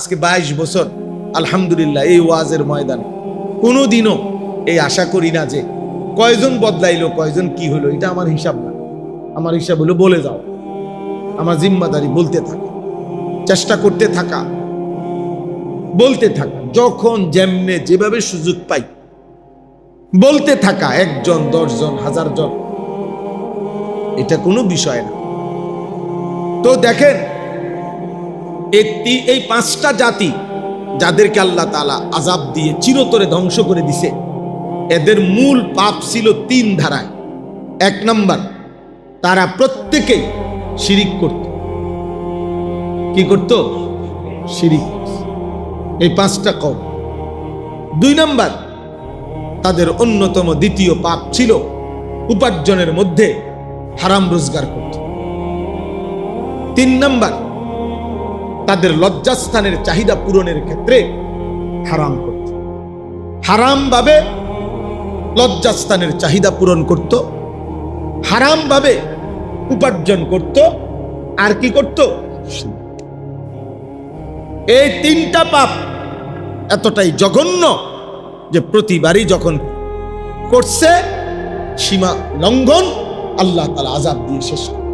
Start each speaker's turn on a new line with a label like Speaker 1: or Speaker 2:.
Speaker 1: আজকে 22 বছর আলহামদুলিল্লাহ এই ওয়াজের ময়দানে কোনোদিনও এই আশা করি না যে কয়জন বদলাইলো কয়জন কি হলো, এটা আমার হিসাব না। আমার হিসাব হলো বলে যাও, আমার জিম্মাদারি বলতে থাকা, চেষ্টা করতে থাকা, বলতে থাকা, যখন যেমনে যেভাবে সুযোগ পাই বলতে থাকা, 1 জন 10 জন 1000 জন, এটা কোনো বিষয় না। তো দেখেন এই 5টা জাতি যাদেরকে আল্লাহ তাআলা আযাব দিয়ে চিরতরে ধ্বংস করে দিছে, এদের মূল পাপ ছিল 3 ধারায়। 1 নাম্বার, তারা প্রত্যেকেই শিরিক করত। কি করত? শিরিক। এই 5টা কওম। 2 নাম্বার, তাদের অন্যতম দ্বিতীয় পাপ ছিল উপার্জনের মধ্যে হারাম রোজগার করত। 3 নাম্বার, তাদের লজ্জাস্থানের চাহিদা পূরণের ক্ষেত্রে হারাম করত। হারাম ভাবে লজ্জাস্থানের চাহিদা পূরণ করত, হারাম ভাবে উপার্জন করত, আর কি করত? এই 3টা পাপ এতটাই জঘন্য যে প্রতিবারই যখন করছে সীমা লঙ্ঘন, আল্লাহ তাআলা আযাব দিয়ে শেষ করে।